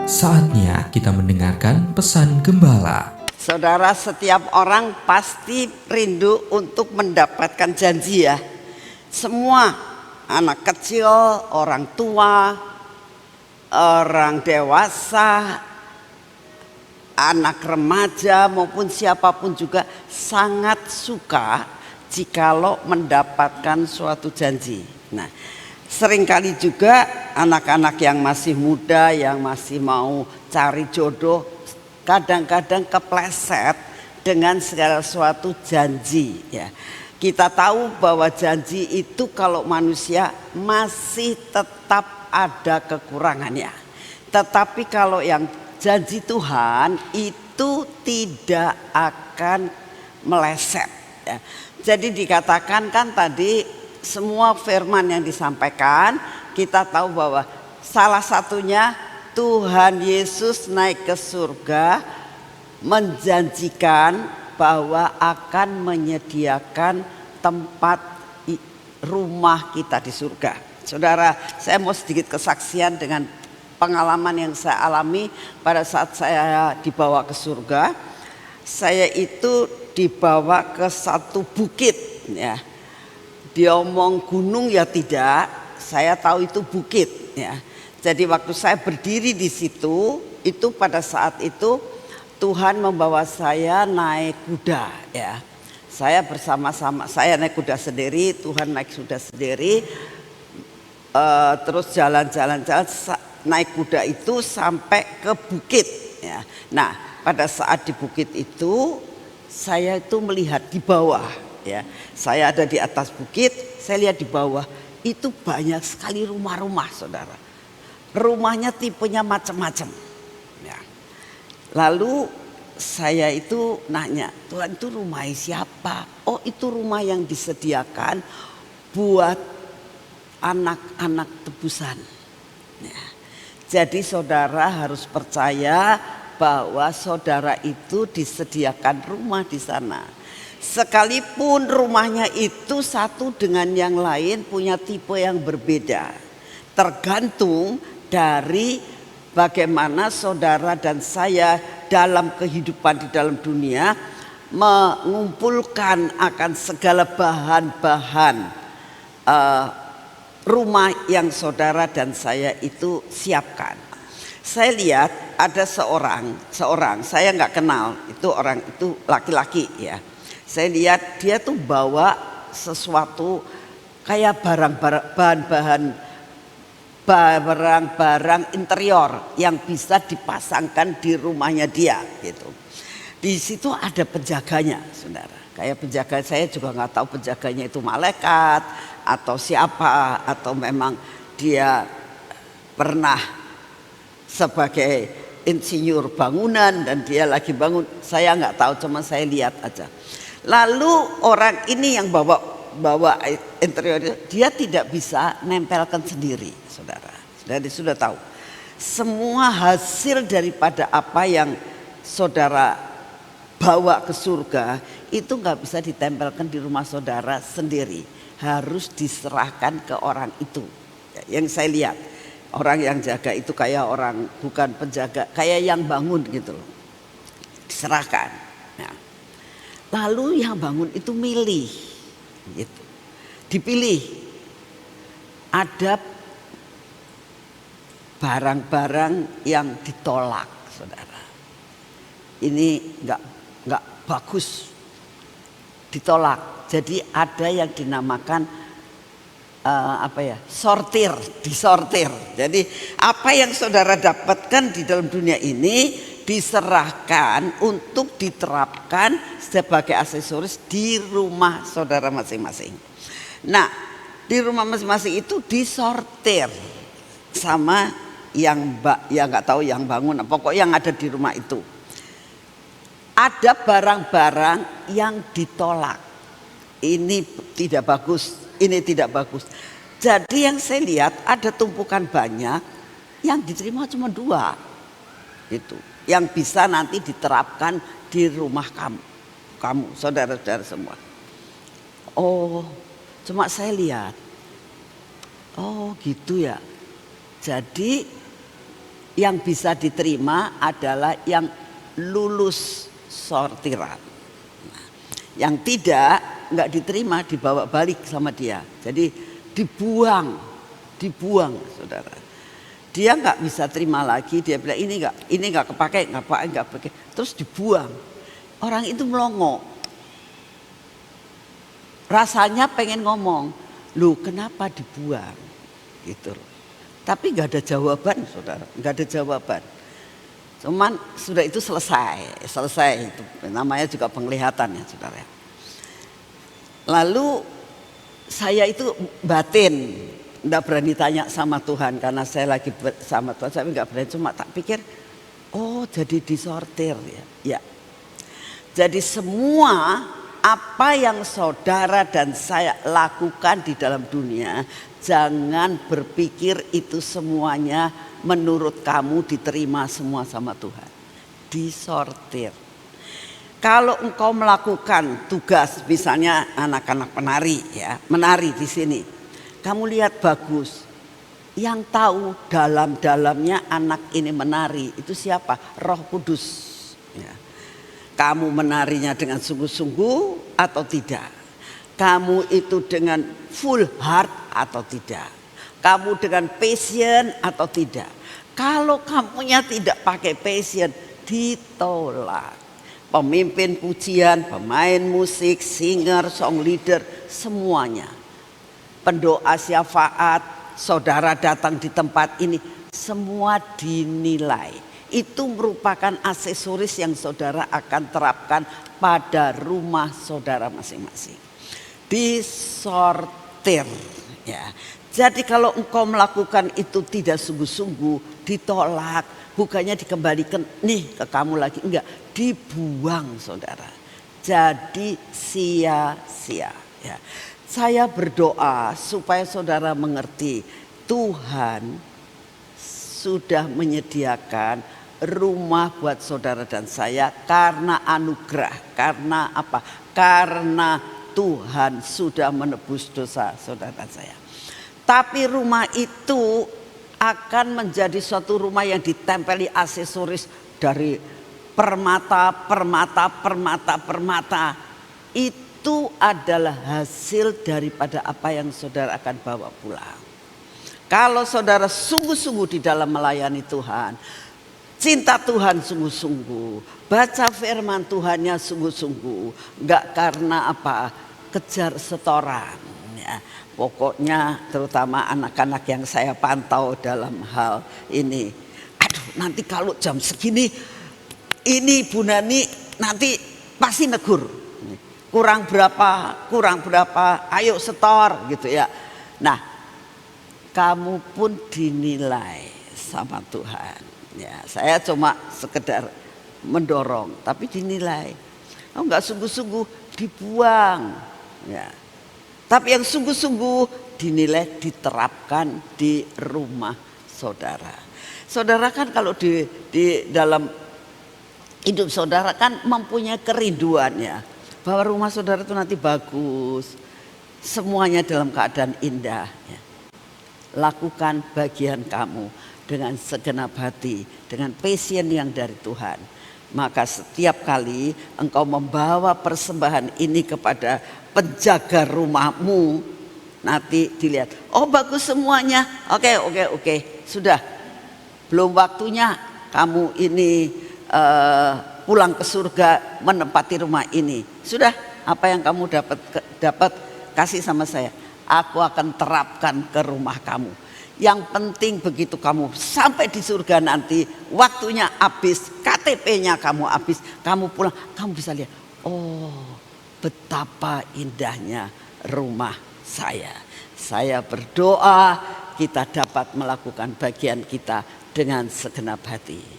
Saatnya kita mendengarkan pesan gembala. Saudara, setiap orang pasti rindu untuk mendapatkan janji ya. Semua anak kecil, orang tua, orang dewasa, anak remaja maupun siapapun juga sangat suka jikalau mendapatkan suatu janji. Nah, seringkali juga anak-anak yang masih muda, yang masih mau cari jodoh, kadang-kadang kepleset dengan segala sesuatu janji ya. Kita tahu bahwa janji itu kalau manusia masih tetap ada kekurangannya. Tetapi kalau yang janji Tuhan itu tidak akan meleset ya. Jadi dikatakan kan tadi semua firman yang disampaikan, kita tahu bahwa salah satunya Tuhan Yesus naik ke surga menjanjikan bahwa akan menyediakan tempat rumah kita di surga. Saudara, saya mau sedikit kesaksian dengan pengalaman yang saya alami pada saat saya dibawa ke surga. Saya itu dibawa ke satu bukit ya. Dia omong gunung ya tidak, saya tahu itu bukit ya. Jadi waktu saya berdiri di situ, itu pada saat itu Tuhan membawa saya naik kuda ya. Saya bersama-sama, saya naik kuda sendiri, Tuhan naik kuda sendiri. Terus jalan-jalan naik kuda itu sampai ke bukit ya. Nah, pada saat di bukit itu saya itu melihat di bawah ya. Saya ada di atas bukit, saya lihat di bawah itu banyak sekali rumah-rumah, saudara. Rumahnya tipenya macam-macam ya. Lalu saya itu nanya, Tuhan itu rumah siapa? Oh, itu rumah yang disediakan buat anak-anak tebusan ya. Jadi saudara harus percaya bahwa saudara itu disediakan rumah di sana. Sekalipun rumahnya itu satu dengan yang lain punya tipe yang berbeda. Tergantung dari bagaimana saudara dan saya dalam kehidupan di dalam dunia mengumpulkan akan segala bahan-bahan rumah yang saudara dan saya itu siapkan. Saya lihat ada seorang saya nggak kenal, itu orang itu laki-laki ya. Saya lihat dia tuh bawa sesuatu kayak barang-barang interior yang bisa dipasangkan di rumahnya dia gitu. Di situ ada penjaganya, saudara. Kayak penjaga, saya juga nggak tahu penjaganya itu malaikat atau siapa, atau memang dia pernah sebagai insinyur bangunan dan dia lagi bangun. Saya nggak tahu, cuma saya lihat aja. Lalu orang ini yang bawa interior itu, dia tidak bisa nempelkan sendiri, saudara. Jadi sudah tahu semua hasil daripada apa yang saudara bawa ke surga itu nggak bisa ditempelkan di rumah saudara sendiri, harus diserahkan ke orang itu. Yang saya lihat orang yang jaga itu kayak orang, bukan penjaga, kayak yang bangun gitu loh, diserahkan. Nah, lalu yang bangun itu milih gitu. Dipilih. Ada barang-barang yang ditolak, saudara. Ini enggak bagus. Ditolak. Jadi ada yang dinamakan disortir. Jadi apa yang saudara dapatkan di dalam dunia ini diserahkan untuk diterapkan sebagai aksesoris di rumah saudara masing-masing. Nah, di rumah masing-masing itu disortir sama yang nggak tahu yang bangun, pokoknya yang ada di rumah itu. Ada barang-barang yang ditolak. Ini tidak bagus, ini tidak bagus. Jadi yang saya lihat ada tumpukan banyak, yang diterima cuma 2 itu, yang bisa nanti diterapkan di rumah kamu saudara-saudara semua. Oh, cuma saya lihat, oh gitu ya. Jadi Yang bisa diterima adalah yang lulus sortiran. Nah, yang tidak, nggak diterima, dibawa balik sama dia. Jadi dibuang, saudara. Dia nggak bisa terima lagi. Dia bilang ini nggak kepake, nggak pakai, terus dibuang. Orang itu melongo. Rasanya pengen ngomong, lu kenapa dibuang? Gitu. Tapi nggak ada jawaban, saudara, nggak ada jawaban. Cuman sudah itu selesai itu. Namanya juga penglihatan ya, saudara. Lalu saya itu batin, nggak berani tanya sama Tuhan karena saya lagi sama Tuhan. Saya nggak berani, cuma tak pikir, oh jadi disortir ya. Ya. Jadi semua apa yang saudara dan saya lakukan di dalam dunia, jangan berpikir itu semuanya menurut kamu diterima semua sama Tuhan. Disortir. Kalau engkau melakukan tugas, misalnya anak-anak penari ya, menari di sini, kamu lihat bagus. Yang tahu dalam-dalamnya anak ini menari itu siapa? Roh Kudus. Ya. Kamu menarinya dengan sungguh-sungguh atau tidak? Kamu itu dengan full heart atau tidak? Kamu dengan passion atau tidak? Kalau kamunya tidak pakai passion, ditolak. Pemimpin pujian, pemain musik, singer, song leader, semuanya. Pendoa syafaat, saudara datang di tempat ini, semua dinilai. Itu merupakan aksesoris yang saudara akan terapkan pada rumah saudara masing-masing. Disortir ya. Jadi kalau engkau melakukan itu tidak sungguh-sungguh, ditolak, bukannya dikembalikan nih ke kamu lagi, enggak, dibuang saudara. Jadi sia-sia ya. Saya berdoa supaya saudara mengerti, Tuhan sudah menyediakan rumah buat saudara dan saya karena anugerah. Karena apa? Karena Tuhan sudah menebus dosa saudara dan saya. Tapi rumah itu akan menjadi suatu rumah yang ditempeli aksesoris dari permata. Itu adalah hasil daripada apa yang saudara akan bawa pulang. Kalau saudara sungguh-sungguh di dalam melayani Tuhan, cinta Tuhan sungguh-sungguh, baca firman Tuhannya sungguh-sungguh, enggak karena apa? Kejar setoran ya. Pokoknya terutama anak-anak yang saya pantau dalam hal ini. Aduh, nanti kalau jam segini ini Bu Nani nanti pasti negur. Kurang berapa, ayo setor gitu ya. Nah, kamu pun dinilai sama Tuhan. Ya, saya cuma sekedar mendorong, tapi dinilai. Oh, enggak sungguh-sungguh dibuang. Ya. Tapi yang sungguh-sungguh dinilai diterapkan di rumah saudara. Saudara kan kalau di dalam hidup saudara kan mempunyai kerinduannya bahwa rumah saudara itu nanti bagus, semuanya dalam keadaan indah. Ya. Lakukan bagian kamu dengan segenap hati, dengan passion yang dari Tuhan. Maka setiap kali engkau membawa persembahan ini kepada penjaga rumahmu, nanti dilihat, oh bagus semuanya, oke, sudah. Belum waktunya kamu ini pulang ke surga menempati rumah ini. Sudah, apa yang kamu dapat kasih sama saya, aku akan terapkan ke rumah kamu. Yang penting begitu kamu sampai di surga nanti, waktunya habis, KTP-nya kamu habis, kamu pulang, kamu bisa lihat, oh betapa indahnya rumah saya. Saya berdoa kita dapat melakukan bagian kita dengan segenap hati.